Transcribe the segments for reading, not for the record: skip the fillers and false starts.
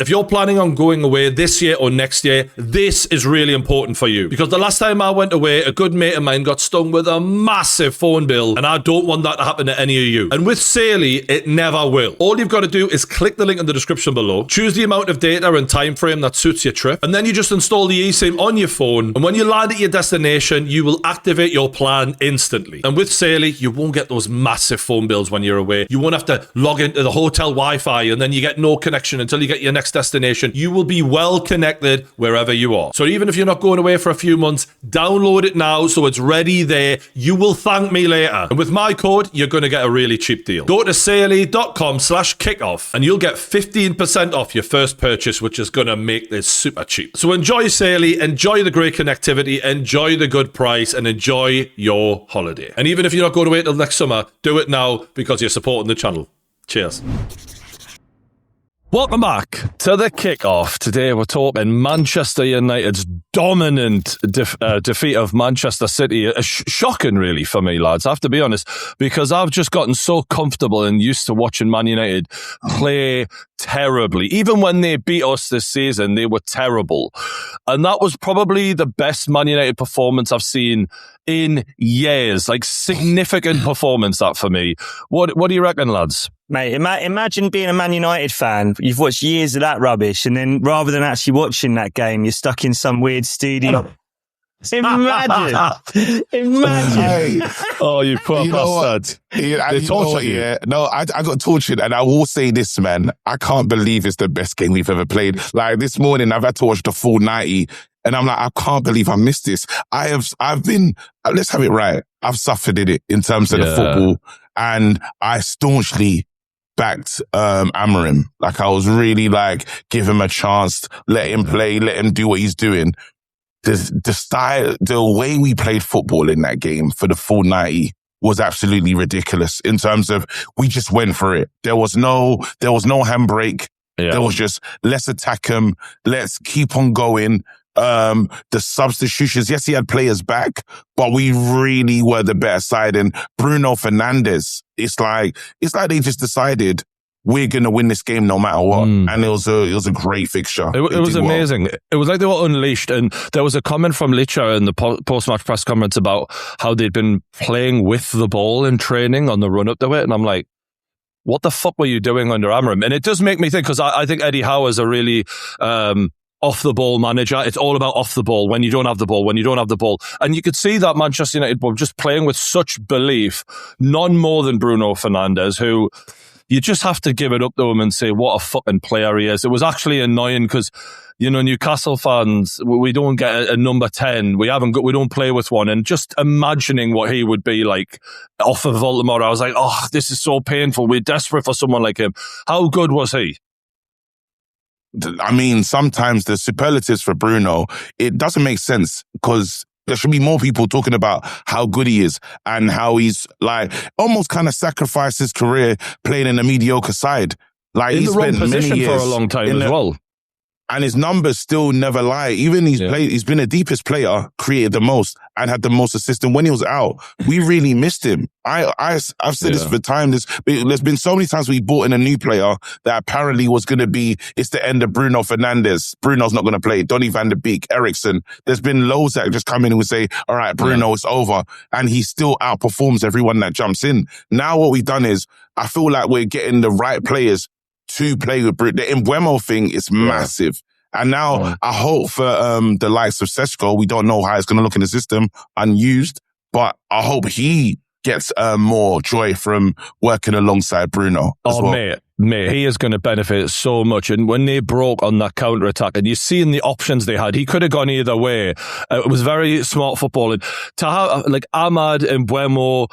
If you're planning on going away this year or next year, this is really important for you. Because the last time I went away, a good mate of mine got stung with a massive phone bill, and I don't want that to happen to any of you. And with Saily, it never will. All you've got to do is click the link in the description below, choose the amount of data and time frame that suits your trip, and then you just install the eSIM on your phone, and when you land at your destination, you will activate your plan instantly. And with Saily, you won't get those massive phone bills when you're away. You won't have to log into the hotel Wi-Fi, and then you get no connection until you get your next destination. You will be well connected wherever you are. So even if you're not going away for a few months, download it now so it's ready there. You will thank me later. And with my code, you're going to get a really cheap deal. Go to saily.com/kickoff and you'll get 15% off your first purchase, which is going to make this super cheap. So enjoy Saily, enjoy the great connectivity, enjoy the good price, and enjoy your holiday. And even if you're not going away till next summer, do it now because you're supporting the channel. Cheers. Welcome back to the kickoff. Today we're talking Manchester United's dominant defeat of Manchester City. Shocking, really, for me, lads. I have to be honest, because I've just gotten so comfortable and used to watching Man United play terribly. Even when they beat us this season, they were terrible. And that was probably the best Man United performance I've seen in years. Like, significant performance, that for me. What do you reckon, lads? Mate, imagine being a Man United fan. You've watched years of that rubbish, and then rather than actually watching that game, you're stuck in some weird studio. Imagine. Hey, Oh, you poor bastard. they torture you. Yeah. No, I got tortured, and I will say this, man. I can't believe it's the best game we've ever played. Like, this morning, I've had to watch the full 90, and I'm like, I can't believe I missed this. I've been, let's have it right. I've suffered in it in terms of the football, and I staunchly backed Amorim. Like, I was really like, give him a chance, let him play, let him do what he's doing. The style, the way we played football in that game for the full 90 was absolutely ridiculous in terms of we just went for it. There was no handbrake. Yeah. There was just, let's attack him. Let's keep on going. The substitutions, yes, he had players back, but we really were the better side. And Bruno Fernandes, it's like they just decided we're going to win this game no matter what. And it was a great fixture. It was amazing. Well. It was like they were unleashed. And there was a comment from Licha in the post-match press conference about how they'd been playing with the ball in training on the run-up to it. And I'm like, what the fuck were you doing under Amorim? And it does make me think, because I think Eddie Howe's a really off-the-ball manager. It's all about off the ball, when you don't have the ball. And you could see that Manchester United were just playing with such belief, none more than Bruno Fernandes, who you just have to give it up to him and say what a fucking player he is. It was actually annoying because, you know, Newcastle fans, we don't get a number 10. We don't play with one. And just imagining what he would be like off of Baltimore, I was like, oh, this is so painful. We're desperate for someone like him. How good was he? I mean, sometimes the superlatives for Bruno, it doesn't make sense because there should be more people talking about how good he is and how he's like almost kind of sacrificed his career playing in a mediocre side. Like, in he's the wrong spent position many years for a long time as well. And his numbers still never lie. Even he's been the deepest player, created the most, and had the most assists. And when he was out, we really missed him. I've said this for time. There's been so many times we brought in a new player that apparently was going to be, it's the end of Bruno Fernandes. Bruno's not going to play. Donny van de Beek, Eriksson. There's been loads that just come in and would say, all right, Bruno, it's over. And he still outperforms everyone that jumps in. Now what we've done is, I feel like we're getting the right players to play with Bruno. The Mbeumo thing is massive. And now I hope for the likes of Seshko, we don't know how it's going to look in the system, unused, but I hope he gets more joy from working alongside Bruno as well. Mate, he is going to benefit so much. And when they broke on that counter-attack, and you've seen the options they had, he could have gone either way. It was very smart football. And to have, like, Ahmad, Mbeumo,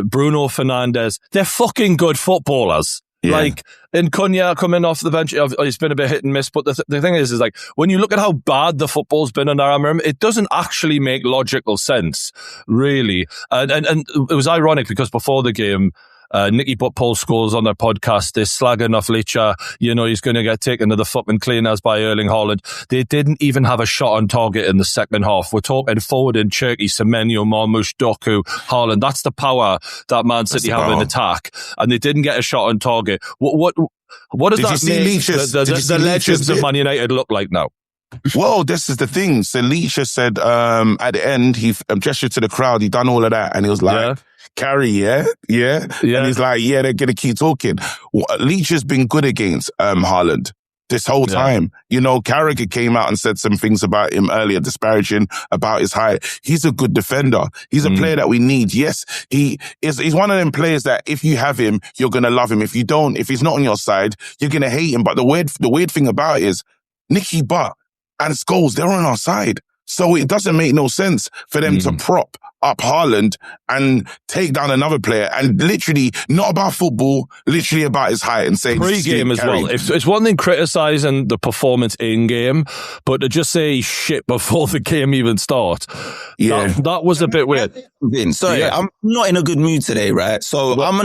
Bruno Fernandes, they're fucking good footballers. Yeah. Like, in Cunha coming off the bench, it's been a bit hit and miss, but the thing is like, when you look at how bad the football's been under Amorim, it doesn't actually make logical sense, really. And it was ironic because before the game, Nicky put Paul Scholes on their podcast. They're slagging off Licha. You know, he's going to get taken to the fucking cleaners by Erling Haaland. They didn't even have a shot on target in the second half. We're talking forward in Cherki, Semenyo, Marmoush, Doku, Haaland. That's the power that Man City have in attack. And they didn't get a shot on target. What What does Did you that see make Leach's- the did you see legends Leach's of bit? Man United look like now? Well, this is the thing. So Leach just said at the end, he gestured to the crowd, he done all of that, and he was like, Yeah. Carry, yeah? And he's like, yeah, they're going to keep talking. Leach has been good against Haaland this whole time. You know, Carrick came out and said some things about him earlier, disparaging about his height. He's a good defender. He's a player that we need. Yes, he's one of them players that if you have him, you're going to love him. If you don't, if he's not on your side, you're going to hate him. But the weird thing about it is Nicky Butt and Scholes, they're on our side. So it doesn't make no sense for them to prop up Haaland and take down another player and literally not about football, literally about his height and saying Pre-game as well. It's one thing criticising the performance in-game, but to just say shit before the game even starts, that was a bit weird. Sorry, I'm not in a good mood today, right? So I'm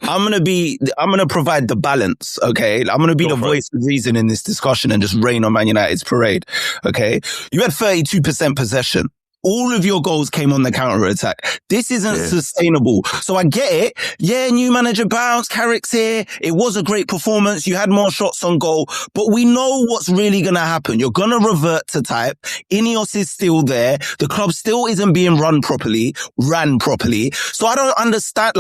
gonna provide the balance, okay? I'm gonna be the voice of reason in this discussion and just rain on Man United's parade, okay? You had 32% possession. All of your goals came on the counter-attack. This isn't sustainable. So I get it. Yeah, new manager bounce, Carrick's here. It was a great performance. You had more shots on goal. But we know what's really going to happen. You're going to revert to type. Ineos is still there. The club still isn't being ran properly. So I don't understand,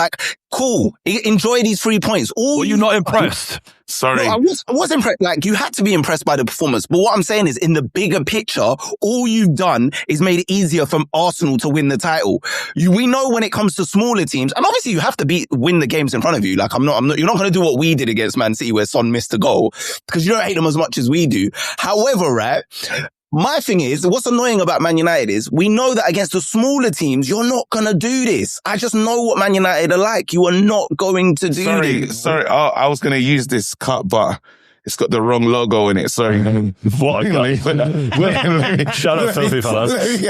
cool. Enjoy these 3 points. Were you not impressed? Sorry. No, I was impressed. You had to be impressed by the performance. But what I'm saying is, in the bigger picture, all you've done is made it easier for Arsenal to win the title. We know when it comes to smaller teams, and obviously you have to win the games in front of you. You're not going to do what we did against Man City where Son missed a goal because you don't hate them as much as we do. However, right, my thing is, what's annoying about Man United is we know that against the smaller teams, you're not going to do this. I just know what Man United are like. You are not going to do this. Sorry, I was going to use this cup, but it's got the wrong logo in it. Sorry. What? Shut up, filthy fellas.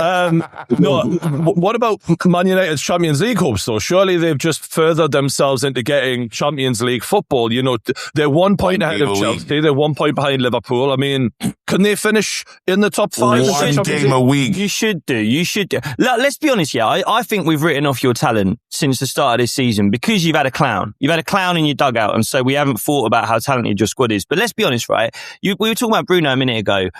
What about Man United's Champions League hopes, though? Surely they've just furthered themselves into getting Champions League football. You know, they're 1 point ahead of Chelsea. They're 1 point behind Liverpool. I mean, can they finish in the top 5? One game a week. You should do. Look, let's be honest, I think we've written off your talent since the start of this season because you've had a clown. You've had a clown in your dugout, and so we haven't thought about how talented your squad is. But let's be honest, right? We were talking about Bruno a minute ago.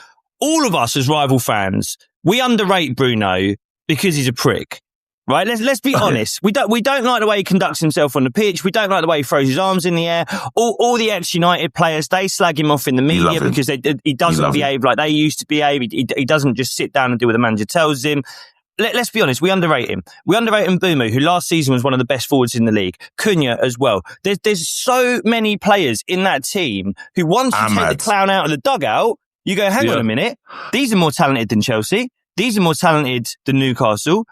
All of us as rival fans, we underrate Bruno because he's a prick. Right? Let's be honest. We don't like the way he conducts himself on the pitch. We don't like the way he throws his arms in the air. All the ex-United players, they slag him off in the media because he doesn't behave like they used to behave. He doesn't just sit down and do what the manager tells him. Let's be honest, we underrate him. We underrate Mbeumo, who last season was one of the best forwards in the league. Cunha as well. There's so many players in that team who once you take the clown out of the dugout, you go, hang on a minute. These are more talented than Chelsea. These are more talented than Newcastle.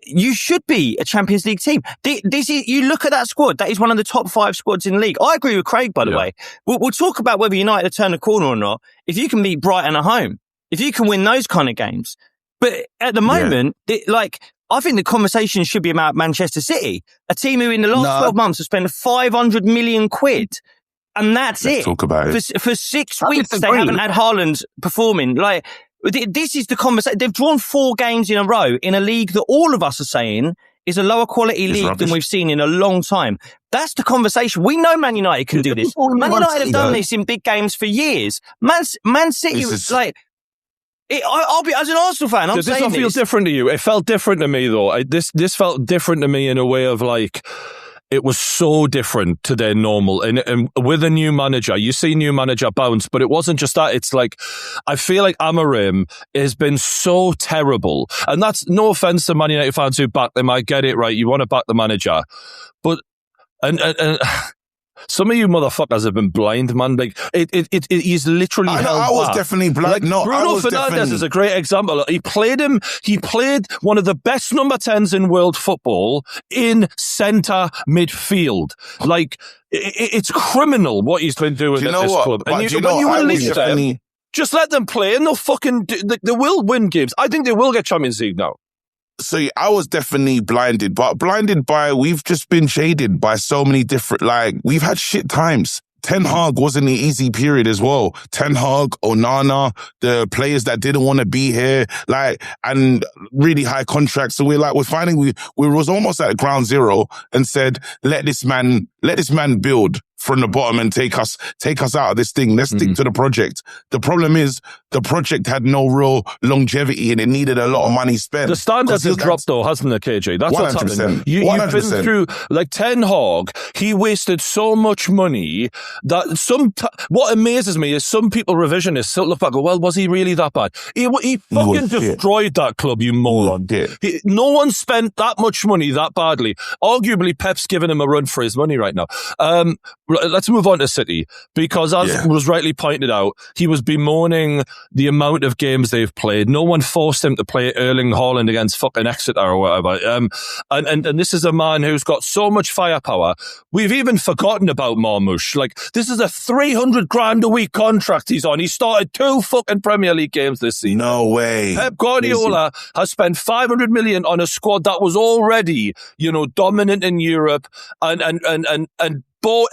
You should be a Champions League team. You look at that squad. That is one of the top 5 squads in the league. I agree with Craig, by the way. We'll talk about whether United have turned a corner or not. If you can beat Brighton at home, if you can win those kind of games. But at the moment, I think the conversation should be about Manchester City, a team who in the last 12 months have spent 500 million quid. And that's Let's talk about it. I For 6 weeks, disagree. they haven't had Haaland performing. This is the conversation. They've drawn 4 games in a row in a league that all of us are saying is a lower quality league than we've seen in a long time. That's the conversation. We know Man United can do this. Man United have done this in big games for years. Man City was I'll be, as an Arsenal fan, Does this not feel different to you? It felt different to me, though. This felt different to me in a way of it was so different to their normal. And with a new manager, you see new manager bounce, but it wasn't just that. It's I feel like Amorim has been so terrible. And that's no offense to Man United fans who back them. I get it, right? You want to back the manager. But, and some of you motherfuckers have been blind, man. He's literally held I was back. definitely blind. Bruno Fernandes is a great example. He played one of the best number 10s in world football in centre midfield. It's criminal what he's been doing at this club. And when you release them, just let them play and they will win games. I think they will get Champions League now. So I was definitely blinded by, we've just been shaded by so many different, we've had shit times. Ten Hag wasn't an easy period as well. Ten Hag, Onana, the players that didn't want to be here, and really high contracts. So we're finding we was almost at ground zero and said, let this man build from the bottom and take us out of this thing. Let's stick to the project. The problem is the project had no real longevity and it needed a lot of money spent. The standards have dropped though, hasn't it, KJ? That's what's happening. You've been through, like Ten Hag, he wasted so much money that what amazes me is some people revisionists still look back and go, well, was he really that bad? He fucking destroyed that club, you moron. No one spent that much money that badly. Arguably, Pep's giving him a run for his money right now. Let's move on to City, because as was rightly pointed out, he was bemoaning the amount of games they've played. No one forced him to play Erling Haaland against fucking Exeter or whatever. And this is a man who's got so much firepower. We've even forgotten about Marmoush. Like, this is a 300 grand a week contract he's on. He started 2 fucking Premier League games this season. No way. Pep Guardiola has spent 500 million on a squad that was already, dominant in Europe and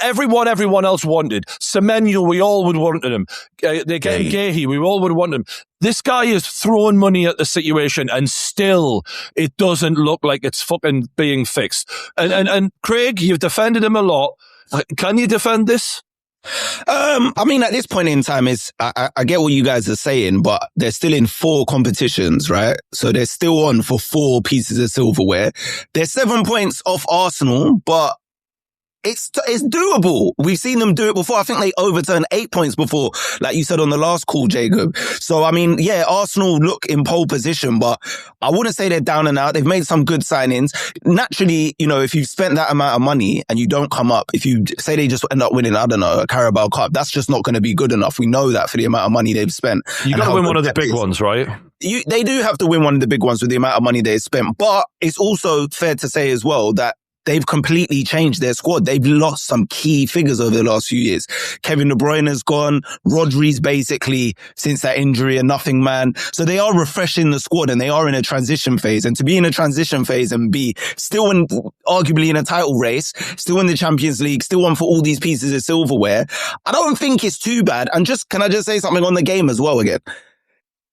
everyone else wanted. Semenyo, we all would want him. They're getting Gahey, we all would want him. This guy is throwing money at the situation and still it doesn't look like it's fucking being fixed. And Craig, you've defended him a lot. Can you defend this? I mean, at this point in time, I get what you guys are saying, but they're still in 4 competitions, right? So they're still on for 4 pieces of silverware. They're 7 points off Arsenal, but it's doable. We've seen them do it before. I think they overturned 8 points before, like you said on the last call, Jacob. So, I mean, Arsenal look in pole position, but I wouldn't say they're down and out. They've made some good signings. Naturally, if you've spent that amount of money and you don't come up, if you say they just end up winning, I don't know, a Carabao Cup, that's just not going to be good enough. We know that for the amount of money they've spent. You got to win one of the big ones, right? They do have to win one of the big ones with the amount of money they've spent. But it's also fair to say as well that they've completely changed their squad. They've lost some key figures over the last few years. Kevin De Bruyne has gone. Rodri's basically, since that injury, a nothing man. So they are refreshing the squad and they are in a transition phase. And to be in a transition phase and be still arguably in a title race, still in the Champions League, still on for all these pieces of silverware, I don't think it's too bad. And can I just say something on the game as well again?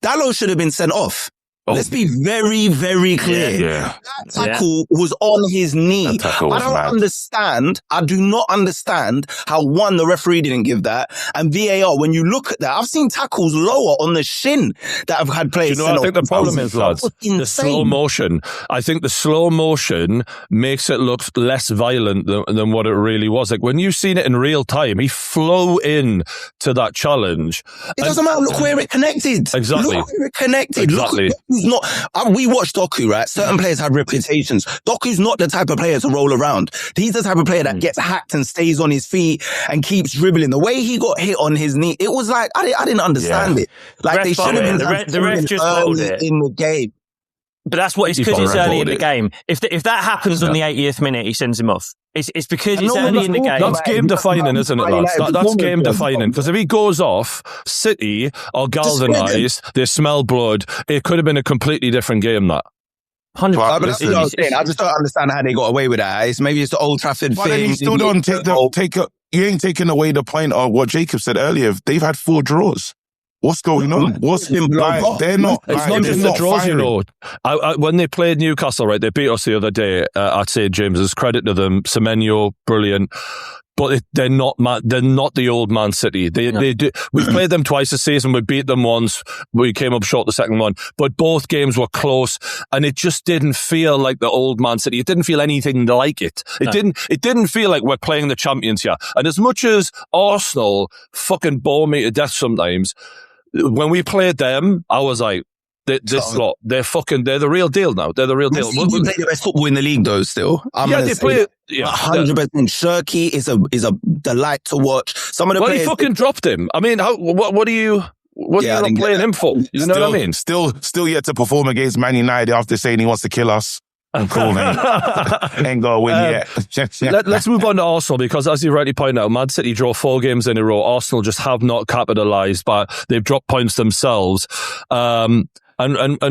Dalot should have been sent off. Let's be very, very clear. That tackle was on his knee. I do not understand how, one, the referee didn't give that, and VAR, when you look at that, I've seen tackles lower on the shin that have had players. I think the problem is, lads, the slow motion. I think the slow motion makes it look less violent than what it really was. Like, when you've seen it in real time, he flew in to that challenge. It doesn't matter. Look where it connected. Exactly. Look where it connected. Exactly. We watched Doku, right? Certain players have reputations. Doku's not the type of player to roll around. He's the type of player that gets hacked and stays on his feet and keeps dribbling. The way he got hit on his knee, it was like, I didn't understand it. Like, they should have been the ref just called it in the game. But that's what it's because it's early in the game. If that happens on the 80th minute, he sends him off. It's because it's early in the game. That's game defining, isn't it, lads? That's game defining. Because if he goes off, City are galvanised, they smell blood. It could have been a completely different game, that. 100%. But that's what I was saying. I just don't understand how they got away with that. Maybe it's the Old Trafford thing. Then you still don't you ain't taking away the point of what Jacob said earlier. They've had 4 draws. What's going on? They're not. It's not just the draws, when they played Newcastle, right? They beat us the other day at St James's. Credit to them. Semenyo, brilliant. But they're not the old Man City. They do. We've played them twice this season. We beat them once. We came up short the second one. But both games were close, and it just didn't feel like the old Man City. It didn't feel anything like it. It didn't feel like we're playing the champions here. And as much as Arsenal fucking bore me to death sometimes, when we played them, I was like, they're the real deal now. They're the real deal. They play the best football in the league, though. Still, they play 100%. Shirky is a delight to watch. Some of the players, he fucking dropped him. I mean, what are you not playing him for? You know what I mean? Still yet to perform against Man United after saying he wants to kill us. Cool, man. Ain't gonna win yet. Let's move on to Arsenal, because as you rightly pointed out, Man City draw 4 games in a row. Arsenal just have not capitalised, but they've dropped points themselves. And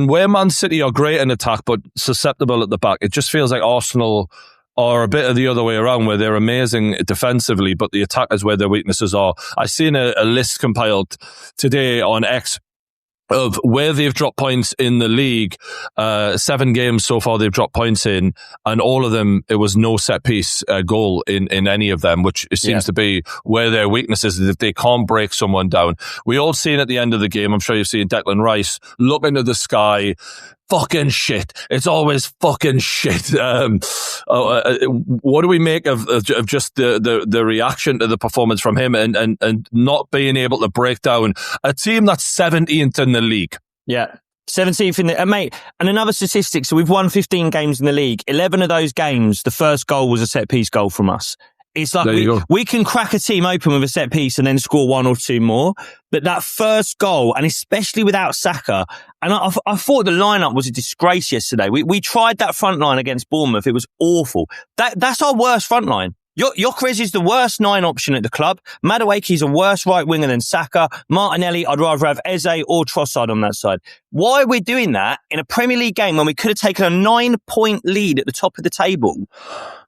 where Man City are great in attack but susceptible at the back, it just feels like Arsenal are a bit of the other way around, where they're amazing defensively, but the attack is where their weaknesses are. I seen a list compiled today on X of where they've dropped points in the league. 7 games so far they've dropped points in, and all of them, it was no set piece goal in any of them, which seems to be where their weakness is, if they can't break someone down. We all seen at the end of the game, I'm sure you've seen Declan Rice looking to the sky, fucking shit. It's always fucking shit. What do we make of just the reaction to the performance from him and not being able to break down a team that's 17th in the league? Yeah. 17th in the, mate, and another statistic. So we've won 15 games in the league. 11 of those games, the first goal was a set piece goal from us. It's like we can crack a team open with a set piece and then score 1 or 2 more. But that first goal, and especially without Saka, and I thought the lineup was a disgrace yesterday. We tried that front line against Bournemouth. It was awful. That's our worst front line. Gyökeres is the worst 9 option at the club. Madueke's a worse right winger than Saka. Martinelli, I'd rather have Eze or Trossard on that side. Why are we doing that in a Premier League game when we could have taken a 9-point lead at the top of the table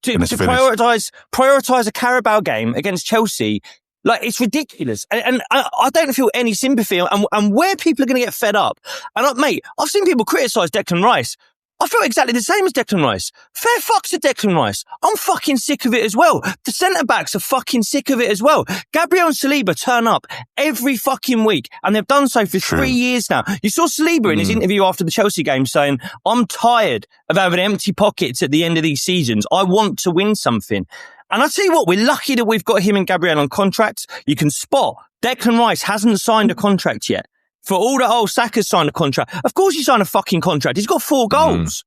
to prioritise a Carabao game against Chelsea? Like, it's ridiculous. And I don't feel any sympathy and where people are going to get fed up. And mate, I've seen people criticise Declan Rice. I feel exactly the same as Declan Rice. Fair fucks to Declan Rice. I'm fucking sick of it as well. The centre-backs are fucking sick of it as well. Gabriel and Saliba turn up every fucking week, and they've done so for 3 years now. You saw Saliba in his interview after the Chelsea game saying, I'm tired of having empty pockets at the end of these seasons. I want to win something. And I'll tell you what, we're lucky that we've got him and Gabriel on contracts. You can spot Declan Rice hasn't signed a contract yet. For all that, Saka's signed a contract. Of course he signed a fucking contract. He's got 4 goals.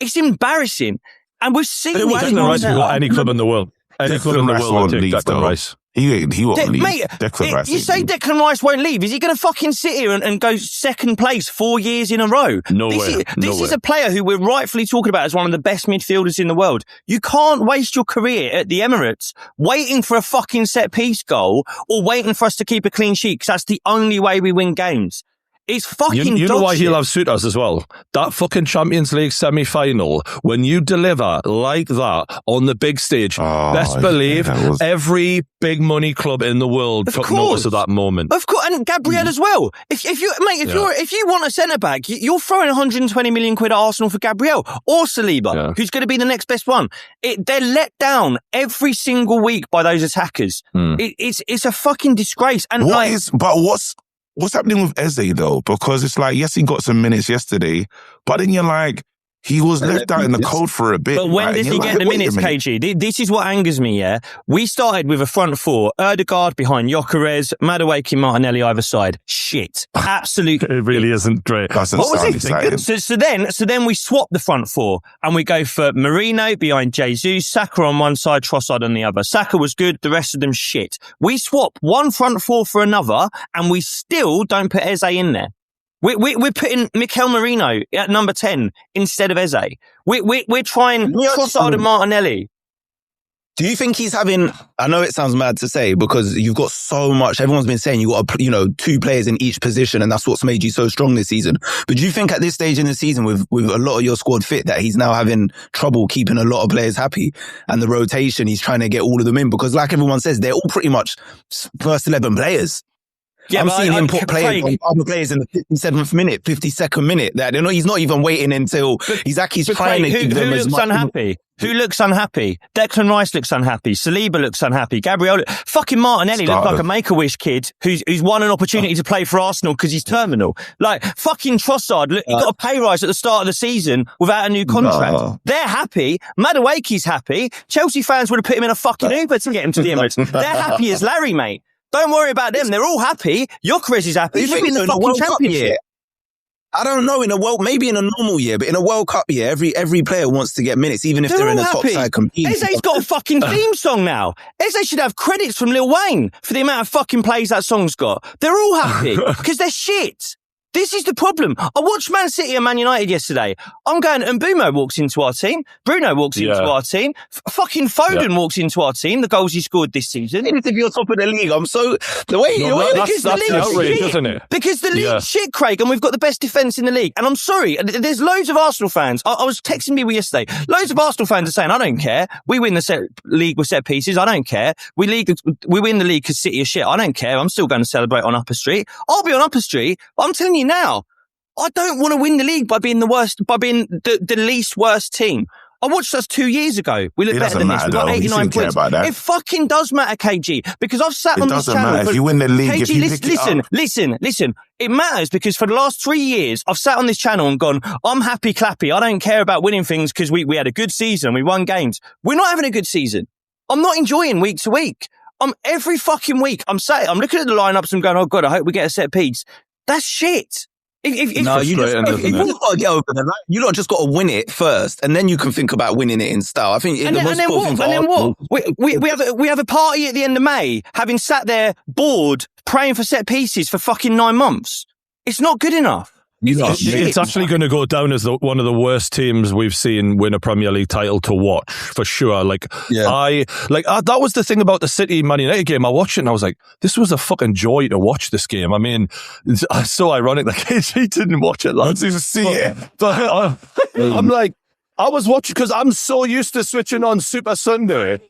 It's embarrassing. And we've seen it. Declan Rice has got any club in the world. Any club in the world will take Declan Rice. He won't leave. Mate, you say Declan Rice won't leave. Is he going to fucking sit here and go second place 4 years in a row? This is a player who we're rightfully talking about as one of the best midfielders in the world. You can't waste your career at the Emirates waiting for a fucking set piece goal or waiting for us to keep a clean sheet, because that's the only way we win games. It's fucking You know why shit. he loves suitors as well? That fucking Champions League semi-final, when you deliver like that on the big stage, best believe every big money club in the world took notice of that moment. Of course, and Gabriel as well. If you want a centre-back, you're throwing 120 million quid at Arsenal for Gabriel or Saliba, who's going to be the next best one. They're let down every single week by those attackers. It's a fucking disgrace. And What's happening with Eze though? Because it's like, yes, he got some minutes yesterday, but then you're like, he was left out in the cold for a bit. But when does he get the minutes, KG? This is what angers me, yeah? We started with a front 4, Ødegaard behind Gyökeres, Madueke, Martinelli either side. Shit. Absolutely. It really isn't great. What was it? So then we swap the front 4 and we go for Marino behind Jesus, Saka on one side, Trossard on the other. Saka was good, the rest of them shit. We swap one front 4 for another and we still don't put Eze in there. We're putting Mikel Merino at number 10 instead of Eze. We're trying Trossard and Martinelli. Do you think he's having, I know it sounds mad to say because you've got so much, everyone's been saying you got, 2 players in each position and that's what's made you so strong this season. But do you think at this stage in the season with a lot of your squad fit that he's now having trouble keeping a lot of players happy and the rotation, he's trying to get all of them in? Because like everyone says, they're all pretty much first 11 players. Yeah, I'm seeing him put other players in the 57th minute, 52nd minute. He's not even waiting until Izaki's trying to keep them as much. Who looks unhappy? Declan Rice looks unhappy. Saliba looks unhappy. Gabriel, fucking Martinelli looks like a Make-A-Wish kid who's won an opportunity to play for Arsenal because he's terminal. Like, fucking Trossard, he got a pay rise at the start of the season without a new contract. They're happy. Madueke's happy. Chelsea fans would have put him in a fucking Uber to get him to the Emirates. They're happy as Larry, mate. Don't worry about them. They're all happy. Gyökeres is happy. He's in the fucking Championship. I don't know, maybe in a normal year, but in a World Cup year, every player wants to get minutes, even if they're in a top side competing. Eze's got a fucking theme song now. Eze should have credits from Lil Wayne for the amount of fucking plays that song's got. They're all happy because they're shit. This is the problem. I watched Man City and Man United yesterday. I'm going, and Mbumo walks into our team. Bruno walks into our team. Fucking Foden walks into our team. The goals he scored this season. If you're top of the league, I'm so... That's outrageous, isn't it? Because the league's shit, Craig, and we've got the best defence in the league. And I'm sorry, there's loads of Arsenal fans. I was texting people yesterday. Loads of Arsenal fans are saying, I don't care. We win the league with set pieces. I don't care. We win the league because City is shit. I don't care. I'm still going to celebrate on Upper Street. I'll be on Upper Street. I'm telling you, you now. I don't want to win the league by being the least worst team. I watched us 2 years ago. We look better than this. We got 89 points. It fucking does matter, KG, because I've sat on this channel. It doesn't matter if you win the league. KG, listen. It matters because for the last 3 years, I've sat on this channel and gone, I'm happy clappy. I don't care about winning things because we had a good season. We won games. We're not having a good season. I'm not enjoying week to week. Every fucking week, I'm looking at the lineups and going, oh God, I hope we get a set piece. That's shit. You lot just got to win it first, and then you can think about winning it in style. I think. And then what? We have a party at the end of May, having sat there bored, praying for set pieces for fucking 9 months. It's not good enough. It's actually going to go down as one of the worst teams we've seen win a Premier League title to watch, for sure. That was the thing about the City Man United game. I watched it and I was like, this was a fucking joy to watch this game. I mean, it's so ironic that KG didn't watch it. I didn't see it. But I'm like, I was watching because I'm so used to switching on Super Sunday.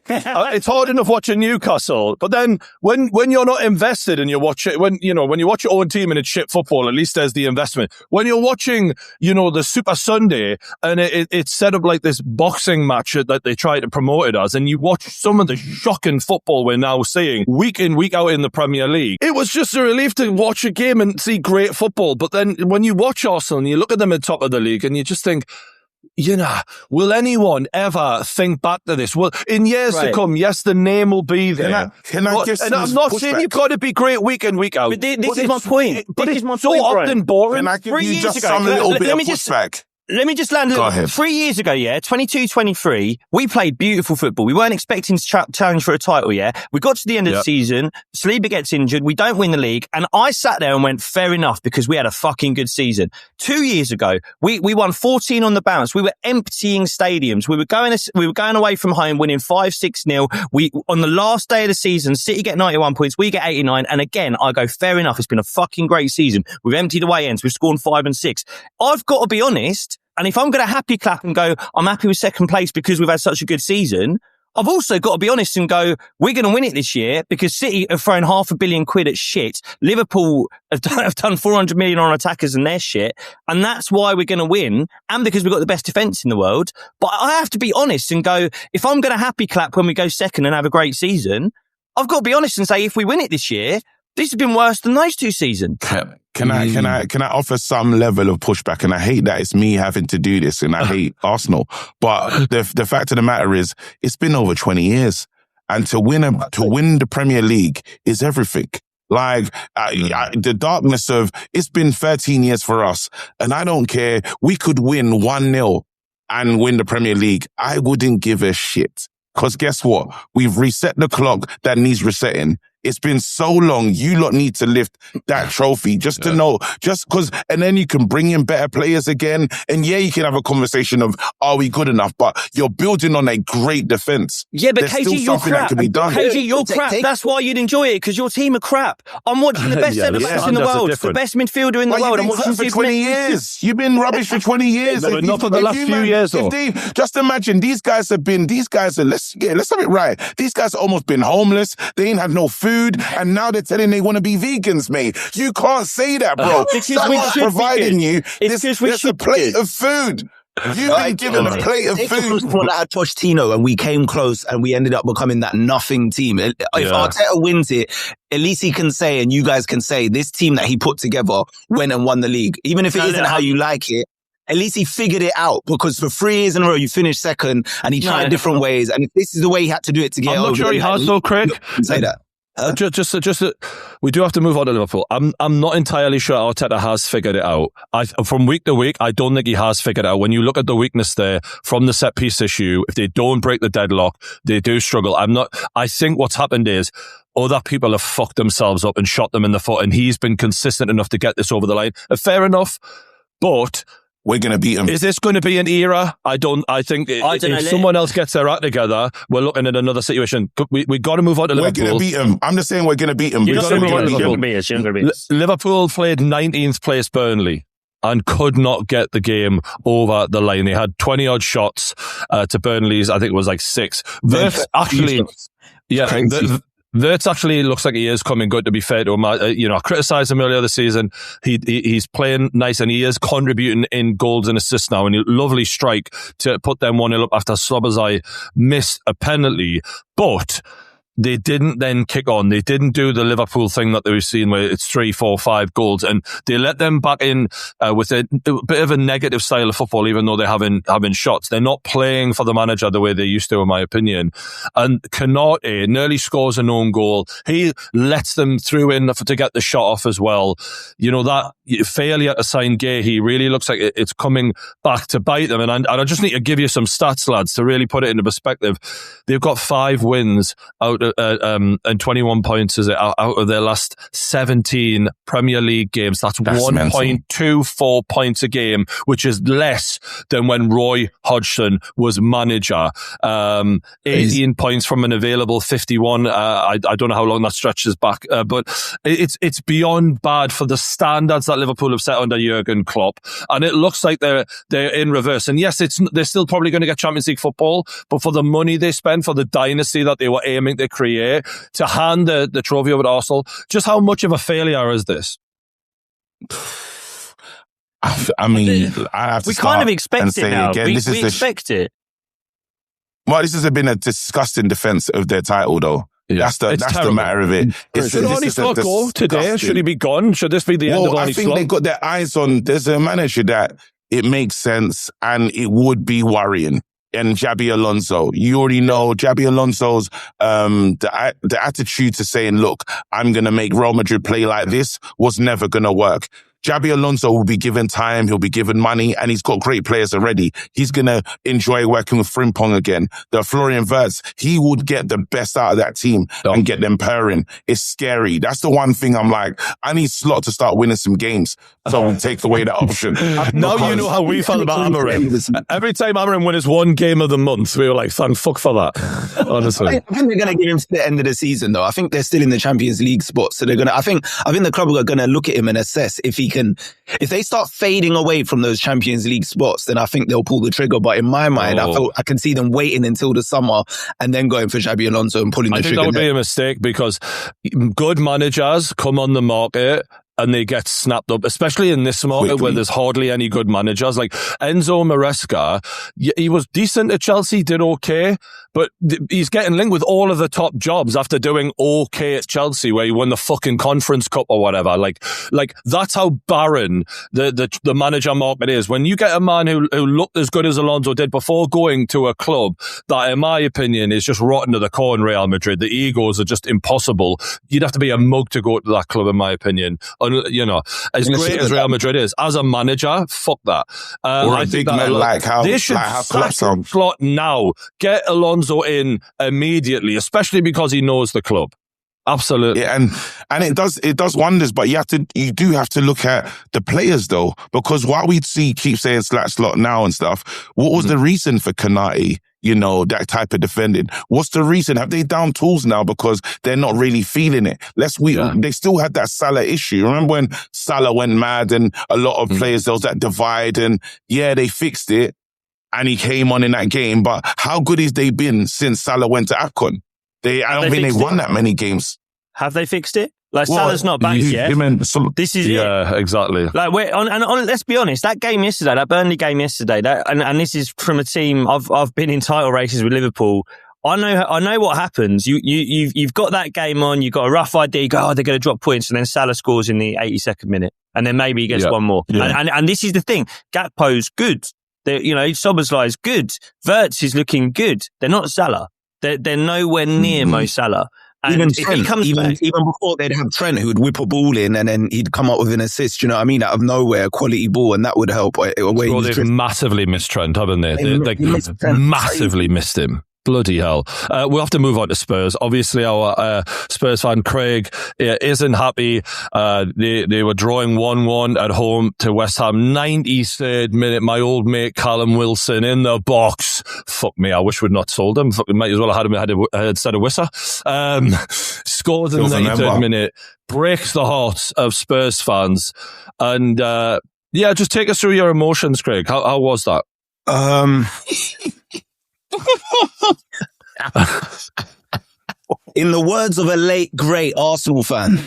It's hard enough watching Newcastle, but then when you're not invested and you watch it, when you watch your own team and it's shit football, at least there's the investment. When you're watching, the Super Sunday and it's set up like this boxing match that they try to promote it as, and you watch some of the shocking football we're now seeing week in, week out in the Premier League. It was just a relief to watch a game and see great football. But then when you watch Arsenal and you look at them at the top of the league and you just think, will anyone ever think back to this? Well, in years to come, yes, the name will be there. And I'm not saying you've got to be great week in, week out. But this is my point. But it's so often boring. Can I give you just some little bit of pushback? Let me just land a little. 3 years ago, 22-23, we played beautiful football. We weren't expecting to challenge for a title, We got to the end of the season, Saliba gets injured, we don't win the league, and I sat there and went, fair enough, because we had a fucking good season. 2 years ago, we won 14 on the bounce. We were emptying stadiums. We were going away from home, winning 5-6-0. On the last day of the season, City get 91 points, we get 89, and again, I go, fair enough, it's been a fucking great season. We've emptied away ends, we've scored 5 and 6. I've got to be honest. And if I'm going to happy clap and go, I'm happy with second place because we've had such a good season, I've also got to be honest and go, we're going to win it this year because City have thrown £500 million at shit. Liverpool have done 400 million on attackers and their shit. And that's why we're going to win. And because we've got the best defence in the world. But I have to be honest and go, if I'm going to happy clap when we go second and have a great season, I've got to be honest and say, if we win it this year, this has been worse than those 2 seasons. Can I offer some level of pushback? And I hate that it's me having to do this, and I hate Arsenal. But the fact of the matter is, it's been over 20 years, and to win the Premier League is everything. Like the darkness of it's been 13 years for us, and I don't care. We could win 1-0 and win the Premier League. I wouldn't give a shit. Because guess what? We've reset the clock that needs resetting. It's been so long. You lot need to lift that trophy just to know, just because, and then you can bring in better players again. And you can have a conversation of, are we good enough? But you're building on a great defense. Yeah, but KG, you're crap. KG, you're crap. That's why you'd enjoy it, because your team are crap. I'm watching the best centre backs in the world, the best midfielder in the world. I'm watching for 20 years. You've been rubbish for 20 years. No, not for the last few years, though. Just imagine, these guys are, let's have it right. These guys have almost been homeless. They ain't had no food. And now they're telling they want to be vegans, mate. You can't say that, bro. Someone's providing you this a plate of food. You've been given a plate of food. That had Pochettino, and we came close, and we ended up becoming that nothing team. If Arteta wins it, at least he can say, and you guys can say, this team that he put together went and won the league. Even if it isn't how you like it, at least he figured it out, because for 3 years in a row, you finished second, and he tried different ways. And if this is the way he had to do it to get I'm not sure he has, though, Craig. Say that. We do have to move on to Liverpool. I'm not entirely sure Arteta has figured it out. From week to week, I don't think he has figured it out. When you look at the weakness there from the set piece issue, if they don't break the deadlock, they do struggle. I think what's happened is other people have fucked themselves up and shot them in the foot, and he's been consistent enough to get this over the line. Fair enough, but we're going to beat them. Is this going to be an era? I think if someone else gets their act together, we're looking at another situation. We got to move on to Liverpool. We're going to beat them. I'm just saying we're going to beat them. Liverpool played 19th place Burnley and could not get the game over the line. They had 20-odd shots to Burnley's, I think it was like 6. Wirtz actually looks like he is coming good, to be fair to him. I criticised him earlier this season. He's playing nice and he is contributing in goals and assists now. And a lovely strike to put them 1-0 up after Slobozai missed a penalty. But they didn't then kick on. They didn't do the Liverpool thing that they were seeing where it's 3, 4, 5 goals. And they let them back in with a bit of a negative style of football, even though they're having shots. They're not playing for the manager the way they used to, in my opinion. And Konate nearly scores an own goal. He lets them through in to get the shot off as well. You know, that failure to sign Gay, he really looks like it's coming back to bite them. And I just need to give you some stats, lads, to really put it into perspective. They've got 5 wins out of and 21 points out of their last 17 Premier League games. That's 1.24 points a game, which is less than when Roy Hodgson was manager. 18 points from an available 51. I don't know how long that stretches back, but it's beyond bad for the standards that Liverpool have set under Jurgen Klopp. And it looks like they're in reverse. And yes, they're still probably going to get Champions League football, but for the money they spend, for the dynasty that they were aiming to create, to hand the trophy over to Arsenal, just how much of a failure is this? I mean, I have to we kind of expect it now. Again, we expect it. Well, this has been a disgusting defense of their title, though. Yeah. That's the matter of it. Should Arnie Slot go today? Should he be gone? Should this be the end of Arnie Slot? I think they got their eyes on, there's a manager that it makes sense and it would be worrying. And Xabi Alonso, you already know Xabi Alonso's the attitude to saying, look, I'm going to make Real Madrid play like this was never going to work. Xabi Alonso will be given time, he'll be given money, and he's got great players already. He's going to enjoy working with Frimpong again. The Florian Wirtz, he would get the best out of that team and get them purring. It's scary. That's the one thing I'm like, I need Slot to start winning some games so I'll take away that option. Now you know how we felt about Amorim. Every time Amorim wins 1 game of the month, we were like, thank fuck for that. Honestly. I think they're going to give him to the end of the season, though. I think they're still in the Champions League spot. So they're going to, I think the club are going to look at him and assess if if they start fading away from those Champions League spots, then I think they'll pull the trigger. But in my mind, I can see them waiting until the summer and then going for Xabi Alonso and pulling the trigger. I think that would be a mistake because good managers come on the market and they get snapped up, especially in this market where there's hardly any good managers. Like Enzo Maresca, he was decent at Chelsea, did okay, but he's getting linked with all of the top jobs after doing okay at Chelsea, where he won the fucking Conference Cup or whatever. Like that's how barren the manager market is. When you get a man who looked as good as Alonso did before going to a club that, in my opinion, is just rotten to the core in Real Madrid, the egos are just impossible. You'd have to be a mug to go to that club, in my opinion. You know, as great as Real Madrid is, as a manager, fuck that. Or a big man like how they should sack Slot now. Get Alonso in immediately, especially because he knows the club. Absolutely. Yeah, and it does wonders, but you do have to look at the players though, because what we keep saying Slot now and stuff. What was the reason for Konate? You know, that type of defending. What's the reason? Have they down tools now because they're not really feeling it? They still had that Salah issue. Remember when Salah went mad and a lot of players, there was that divide and they fixed it and he came on in that game. But how good has they been since Salah went to AFCON? I don't think they won that many games. Have they fixed it? Like, Salah's not back yet. This is it. Yeah, exactly. Like, let's be honest, that game yesterday, that Burnley game yesterday, and this is from a team, I've been in title races with Liverpool. I know what happens. You've got that game on, you've got a rough idea, you go, they're going to drop points, and then Salah scores in the 82nd minute, and then maybe he gets one more. Yeah. And this is the thing, Gakpo's good. Szoboszlai's good. Wirtz is looking good. They're not Salah. They're nowhere near Mo Salah. And even Trent, even before they'd have Trent who would whip a ball in and then he'd come up with an assist, you know what I mean, out of nowhere, quality ball, and that would help. They've massively missed Trent, haven't they? They massively missed him. Bloody hell. We'll have to move on to Spurs. Obviously, our Spurs fan Craig isn't happy. They were drawing 1-1 at home to West Ham. 93rd minute, my old mate Callum Wilson in the box. Fuck me, I wish we'd not sold him. Fucking might as well have had him instead of Wissa. Scores in the 93rd minute. Breaks the hearts of Spurs fans. And just take us through your emotions, Craig. How was that? In the words of a late, great Arsenal fan,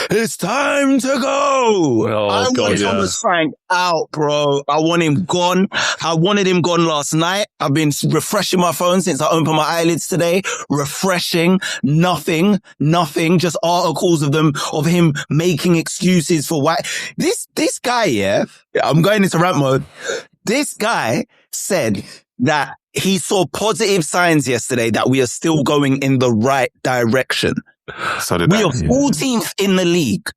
it's time to go. I want Thomas Frank out, bro. I want him gone. I wanted him gone last night. I've been refreshing my phone since I opened my eyelids today. Refreshing. Nothing. Just articles of him making excuses for why. This guy, yeah, I'm going into rant mode. This guy said that he saw positive signs yesterday that we are still going in the right direction. So we are 14th in the league.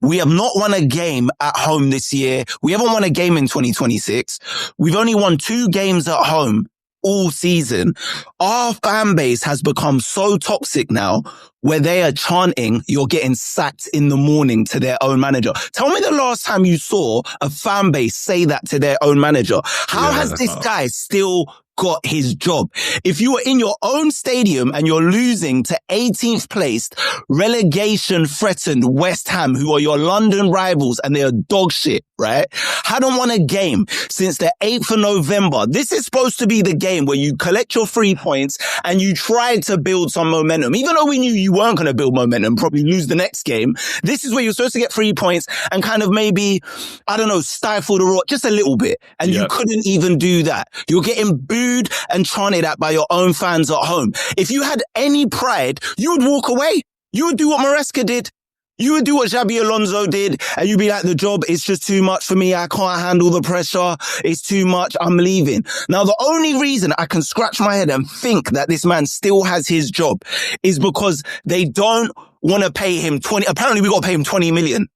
We have not won a game at home this year. We haven't won a game in 2026. We've only won 2 games at home all season. Our fan base has become so toxic now where they are chanting, "You're getting sacked in the morning" to their own manager. Tell me the last time you saw a fan base say that to their own manager. How has this guy still got his job? If you are in your own stadium and you're losing to 18th placed, relegation threatened West Ham, who are your London rivals and they are dog shit, right? Hadn't won a game since the 8th of November. This is supposed to be the game where you collect your 3 points and you try to build some momentum. Even though we knew you weren't going to build momentum, probably lose the next game. This is where you're supposed to get 3 points and kind of maybe, I don't know, stifle the rot just a little bit. And you couldn't even do that. You're getting booed and chanted at by your own fans at home. If you had any pride, you would walk away. You would do what Maresca did. You would do what Xabi Alonso did, and you'd be like, the job is just too much for me. I can't handle the pressure. It's too much. I'm leaving. Now, the only reason I can scratch my head and think that this man still has his job is because they don't want to pay him 20. Apparently, we got to pay him 20 million.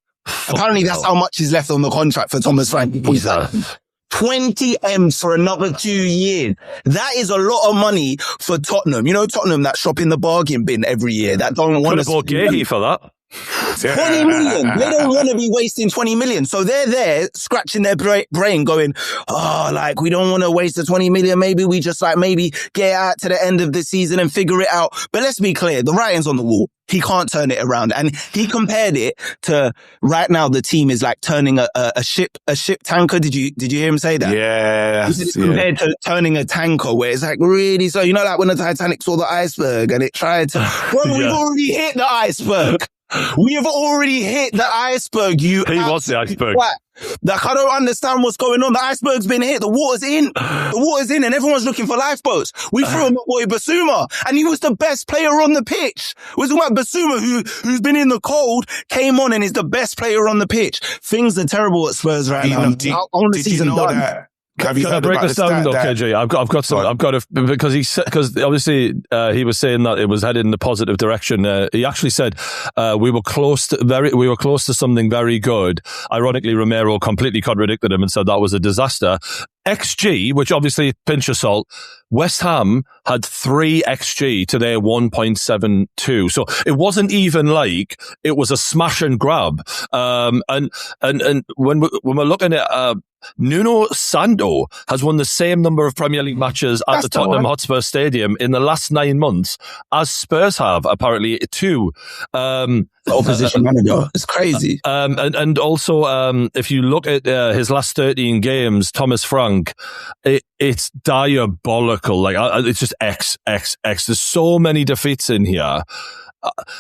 Apparently, that's how much is left on the contract for Thomas Frank. 20 M's for another 2 years. That is a lot of money for Tottenham. You know, Tottenham that shop in the bargain bin every year that don't want to bought Gahey for that. 20 million. They don't want to be wasting 20 million. So they're there scratching their brain going, we don't want to waste the 20 million. Maybe we just maybe get out to the end of the season and figure it out. But let's be clear. The writing's on the wall. He can't turn it around. And he compared it to right now the team is like turning a ship tanker. Did you hear him say that? Yeah. He said it's compared to turning a tanker where it's like really so, like when the Titanic saw the iceberg and it tried to, we've already hit the iceberg. We have already hit the iceberg. He was the iceberg. I don't understand what's going on. The iceberg's been hit. The water's in. And everyone's looking for lifeboats. We threw him at boy Basuma, and he was the best player on the pitch. We're talking about Basuma, who's been in the cold, came on and is the best player on the pitch. Things are terrible at Spurs right now. I want the season done. Have you Can I heard break about this down, though, KJ? I've got some. I've got to, because obviously he was saying that it was headed in the positive direction. He actually said we were close to something very good. Ironically, Romero completely contradicted him and said that was a disaster. XG, which obviously pinch of salt, West Ham had 3 XG to their 1.72. So it wasn't even like it was a smash and grab. And when we're looking at Nuno Santo has won the same number of Premier League matches at the Tottenham Hotspur Stadium in the last 9 months as Spurs have, apparently 2. Opposition manager. It's crazy. And also, if you look at his last 13 games, Thomas Frank, it's diabolical. It's just X. There's so many defeats in here.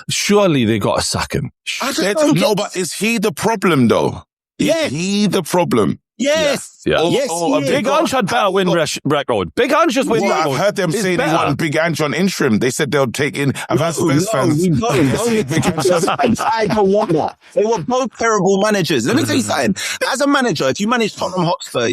Surely they got to sack him. No, but is he the problem, though? Yeah. Is he the problem? Yes. Yeah. Yes. Big Ange had better win record. Big Ange just win record. I've heard them say they want Big Ange on interim. They said they'll take in. I've had Spurs fans. I don't want that. They were both terrible managers. Let me tell you something. As a manager, if you manage Tottenham Hotspur,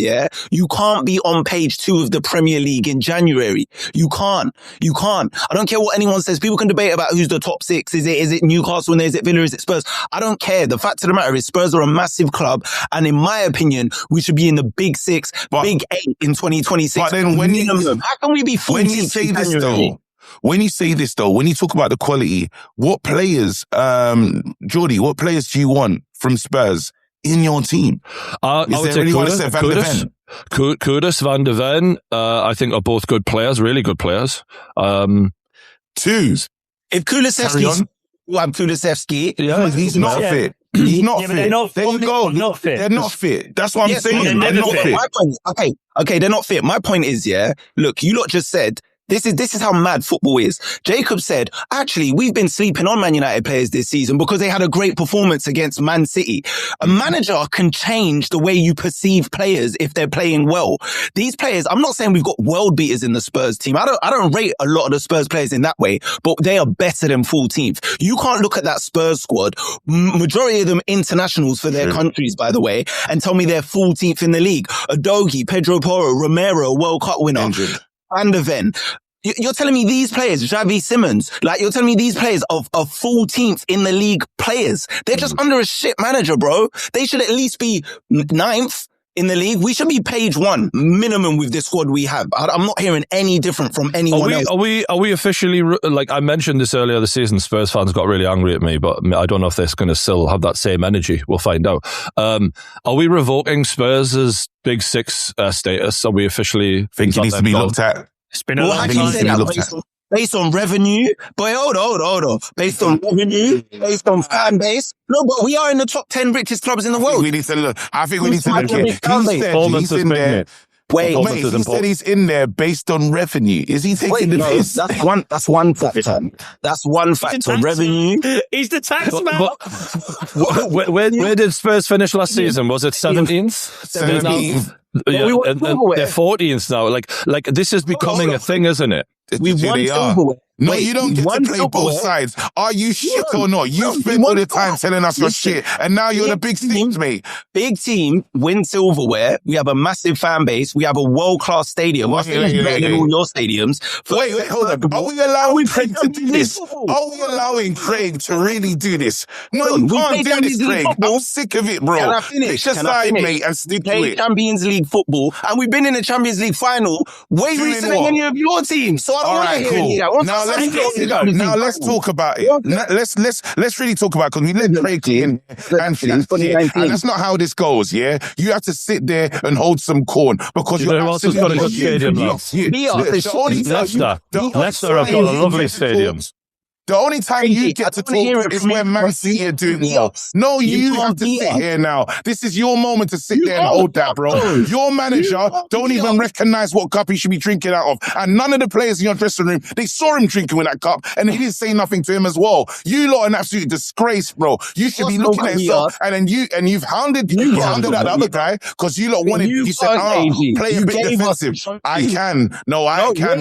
you can't be on page 2 of the Premier League in January. You can't. I don't care what anyone says. People can debate about who's the top 6. Is it Newcastle? And is it Villa? Is it Spurs? I don't care. The fact of the matter is Spurs are a massive club. And in my opinion, we should be in the big 6, big 8 in 2026. But then how can we be 14th? When you say this though, when you talk about the quality, what players, Jordy, what players do you want from Spurs in your team? I would say Kudus, Van de Ven, I think are both good players, really good players. 2. If Kulusevski's, he's not fit. He's not fit. They're not, there you go. Not fit. They're not fit. That's what I'm saying. They're not fit. My point, okay, they're not fit. My point is, look, you lot just said This is how mad football is. Jacob said, actually, we've been sleeping on Man United players this season because they had a great performance against Man City. A manager can change the way you perceive players if they're playing well. These players, I'm not saying we've got world beaters in the Spurs team. I don't rate a lot of the Spurs players in that way, but they are better than 14th. You can't look at that Spurs squad, majority of them internationals for their countries, by the way, and tell me they're 14th in the league. Udogie, Pedro Porro, Romero, World Cup winner. Van der Ven. You're telling me these players, Xavi Simons, like you're telling me these players are 14th in the league players. They're just under a shit manager, bro. They should at least be 9th in the league. We should be page 1 minimum with this squad we have. I'm not hearing any different from anyone else. Are we officially, like I mentioned this earlier this season, Spurs fans got really angry at me, but I don't know if they're going to still have that same energy. We'll find out. Are we revoking Spurs' Big Six status? Are we officially think it needs to be looked at? It's been a long time. Based on revenue, boy, hold on. Based on revenue, based on fan base. No, but we are in the top 10 richest clubs in the world. We need to look. I think we need to look at it. Performance is in there. Wait, he said he's in there based on revenue. Is he taking the piss? That's one factor. That's one factor. Revenue. He's the tax man. Where did Spurs finish last season? Was it 17th? 17th. Yeah, and they're 14th now. Like this is becoming a thing, isn't it? We won silverware. No, you don't get to play both sides. Are you shit or not? You spent all the time telling us you're shit, and now you're the big teams, mate. Big team, win silverware. We have a massive fan base. We have a world-class stadium. I think it's better than all your stadiums. Wait, hold on. Are we allowing Craig to do this? Are we allowing Craig to really do this? No, you can't do this, Craig. I'm sick of it, bro. Can I finish? Pick a side, mate, and stick to it. Champions League football, and we've been in the Champions League final way recently than any of your teams. So I don't want to hear any of that. Now let's talk about it. Let's really talk about it, because we let Craig in and that's not how this goes. Yeah, you have to sit there and hold some corn because you're also got a good stadium now. Leicester have got a lovely stadium. The only time you get to talk is when Man City are doing well. No, you have to sit here now. This is your moment to sit there and hold that, bro. Your manager don't even recognize what cup he should be drinking out of. And none of the players in your dressing room, they saw him drinking with that cup and they didn't say nothing to him as well. You lot are an absolute disgrace, bro. You should be looking at yourself, and you've hounded that other guy because you lot wanted, you said, play a bit defensive. I can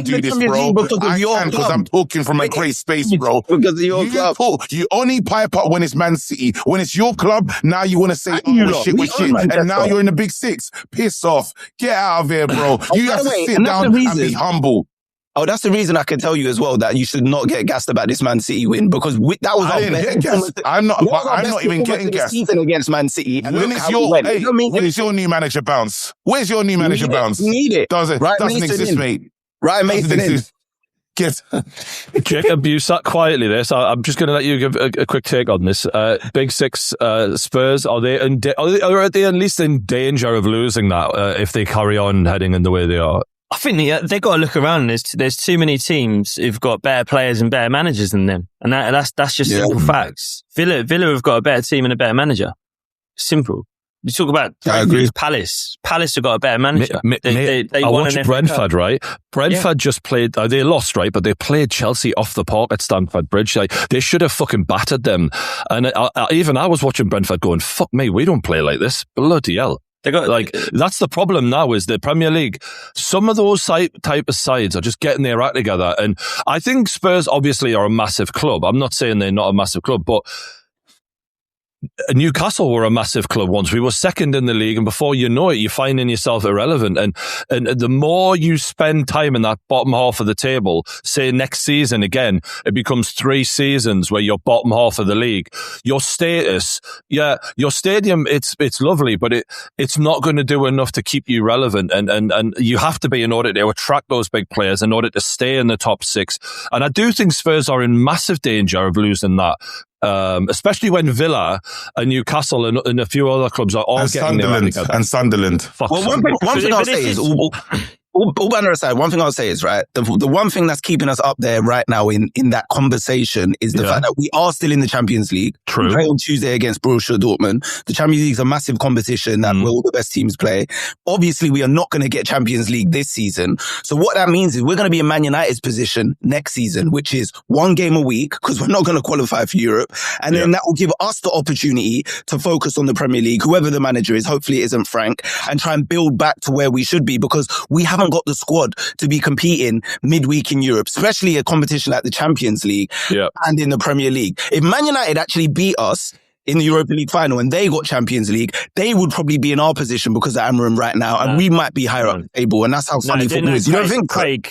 do this, bro. I can, because I'm talking from a great space, bro. Because of your club. You only pipe up when it's Man City. When it's your club, now you want to say, we're shit. And now you're in the Big Six. Piss off. Get out of here, bro. You have to sit down and be humble. Oh, that's the reason I can tell you as well that you should not get gassed about this Man City win, because that was our best. I'm not even getting gassed. Season against Man City. When is your new manager bounce? Where's your new manager bounce? Need it. Doesn't exist, mate. Right, Mason in. Jacob, you sat quietly there, so I'm just going to let you give a quick take on this. Big Six Spurs, are they at least in danger of losing that if they carry on heading in the way they are? I think they've got to look around. There's too many teams who've got better players and better managers than them, and that's just simple facts. Villa have got a better team and a better manager. Simple. You talk about Palace. Palace have got a better manager. I watched Brentford, right? Brentford just played, they lost, right? But they played Chelsea off the park at Stamford Bridge. Like, they should have fucking battered them. And I was watching Brentford going, fuck me, we don't play like this. Bloody hell. That's the problem now, is the Premier League. Some of those type of sides are just getting their act together. And I think Spurs obviously are a massive club. I'm not saying they're not a massive club, but Newcastle were a massive club once. We were second in the league, and before you know it, you're finding yourself irrelevant. And the more you spend time in that bottom half of the table, say next season again, it becomes 3 seasons where you're bottom half of the league. Your status, your stadium, it's lovely, but it's not going to do enough to keep you relevant. And you have to be, in order to attract those big players, in order to stay in the top 6. And I do think Spurs are in massive danger of losing that. Especially when Villa and Newcastle and a few other clubs are all getting their act together. And Sunderland. Well, one thing I'll say is all banner aside, one thing I'll say is, right, the one thing that's keeping us up there right now in that conversation is the fact that we are still in the Champions League. True. We play on Tuesday against Borussia Dortmund. The Champions League is a massive competition that where all the best teams play. Obviously, we are not going to get Champions League this season. So what that means is we're going to be in Man United's position next season, which is one game a week, because we're not going to qualify for Europe. And then that will give us the opportunity to focus on the Premier League, whoever the manager is, hopefully it isn't Frank, and try and build back to where we should be, because we haven't got the squad to be competing midweek in Europe, especially a competition like the Champions League and in the Premier League. If Man United actually beat us in the Europa League final and they got Champions League, they would probably be in our position because of Amorim right now, and we might be higher up the table, and that's how funny football is. You don't think, Craig?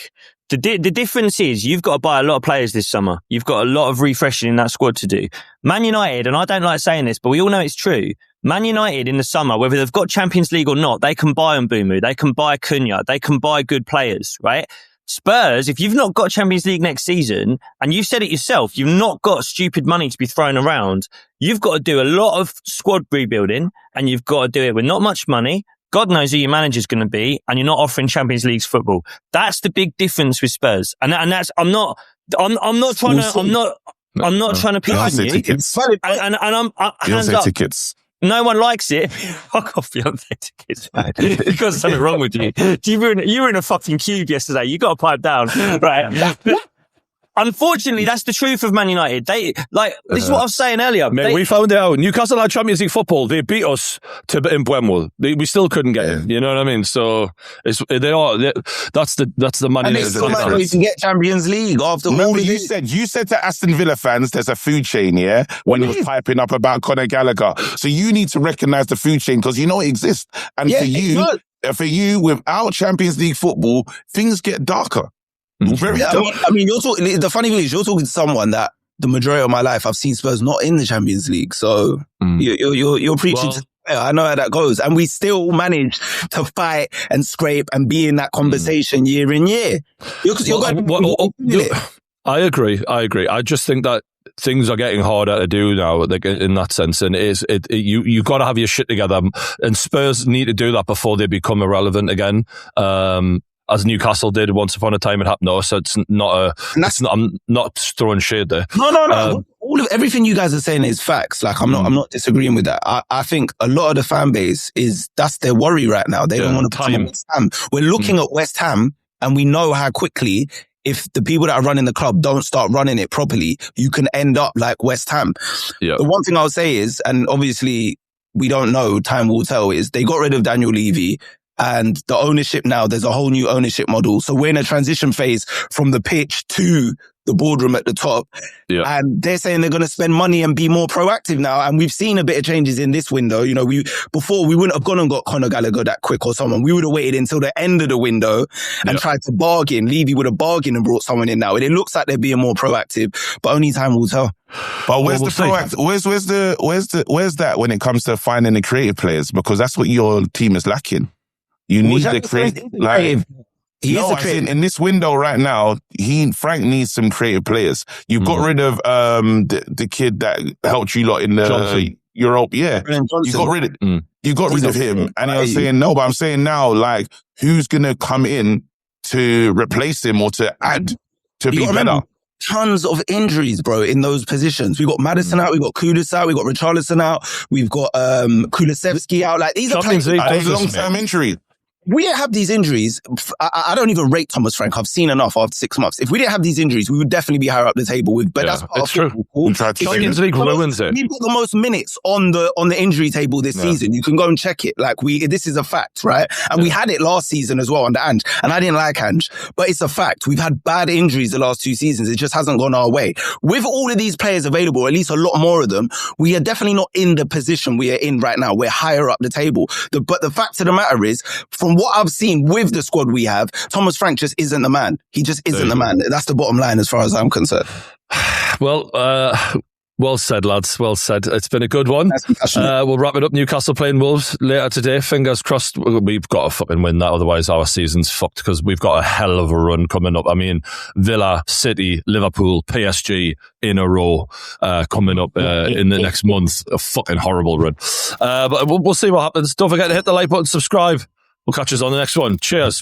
The difference is you've got to buy a lot of players this summer. You've got a lot of refreshing in that squad to do. Man United, and I don't like saying this, but we all know it's true. Man United in the summer, whether they've got Champions League or not, they can buy Mbumu, they can buy Cunha, they can buy good players, right? Spurs, if you've not got Champions League next season, and you've said it yourself, you've not got stupid money to be thrown around, you've got to do a lot of squad rebuilding, and you've got to do it with not much money. God knows who your manager's going to be, and you're not offering Champions League football. That's the big difference with Spurs. And that's, I'm not trying to pick on you. Tickets. And I'm hands Beyonce up. tickets. No one likes it. Fuck off, Beyonce tickets, man. You've got something wrong with you. You were in a fucking cube yesterday. You got to pipe down, right? Unfortunately, that's the truth of Man United. This is what I was saying earlier. Mate, we found it out. Newcastle had Champions League football. They beat us in Buenwell. We still couldn't get it. You know what I mean? So that's the Man and United. it's so much way to get Champions League after. Remember, you said to Aston Villa fans, there's a food chain, when he was piping up about Conor Gallagher. So you need to recognise the food chain, because you know it exists. And for you, without Champions League football, things get darker. Very dark. I mean, you're talking. The funny thing is, you're talking to someone that the majority of my life I've seen Spurs not in the Champions League. So you're preaching. I know how that goes, and we still manage to fight and scrape and be in that conversation year in year. I agree. I just think that things are getting harder to do now, like in that sense, and you got to have your shit together, and Spurs need to do that before they become irrelevant again. As Newcastle did once upon a time, it happened to us. So it's not I'm not throwing shade there. No. Everything you guys are saying is facts. Like I'm not disagreeing with that. I think a lot of the fan base that's their worry right now. They don't want to become West Ham. We're looking at West Ham, and we know how quickly, if the people that are running the club don't start running it properly, you can end up like West Ham. Yeah. The one thing I'll say is, and obviously we don't know, time will tell, is they got rid of Daniel Levy. And the ownership now, there's a whole new ownership model. So we're in a transition phase from the pitch to the boardroom at the top. Yeah. And they're saying they're going to spend money and be more proactive now. And we've seen a bit of changes in this window. You know, before we wouldn't have gone and got Conor Gallagher that quick or someone. We would have waited until the end of the window and tried to bargain. Levy would have bargained and brought someone in now. And it looks like they're being more proactive, but only time will tell. But where's that when it comes to finding the creative players? Because that's what your team is lacking. You need the creative. In this window right now, Frank needs some creative players. You got rid of the kid that helped you lot in the Europe. Yeah, you got rid of him, and I was saying no, but I'm saying now, like, who's gonna come in to replace him or to add to be better? Tons of injuries, bro, in those positions. We got Maddison out, we got Kudus out, we got Richarlison out, we've got Kulusevski out. Like, these are long-term injuries. We didn't have these injuries. I don't even rate Thomas Frank. I've seen enough after 6 months. If we didn't have these injuries, we would definitely be higher up the table. But that's part of true. Champions League ruins it. We've got the most minutes on the injury table this season. You can go and check it. Like, this is a fact, right? And we had it last season as well under Ange. And I didn't like Ange, but it's a fact. We've had bad injuries the last 2 seasons. It just hasn't gone our way. With all of these players available, at least a lot more of them, we are definitely not in the position we are in right now. We're higher up the table. But the fact of the matter is, from what I've seen with the squad we have, Thomas Frank just isn't the man. He just isn't the man. That's the bottom line as far as I'm concerned. Well said, lads. Well said. It's been a good one. We'll wrap it up. Newcastle playing Wolves later today. Fingers crossed. We've got to fucking win that. Otherwise, our season's fucked, because we've got a hell of a run coming up. I mean, Villa, City, Liverpool, PSG in a row coming up in the next month. A fucking horrible run. But we'll see what happens. Don't forget to hit the like button, subscribe. We'll catch us on the next one. Cheers.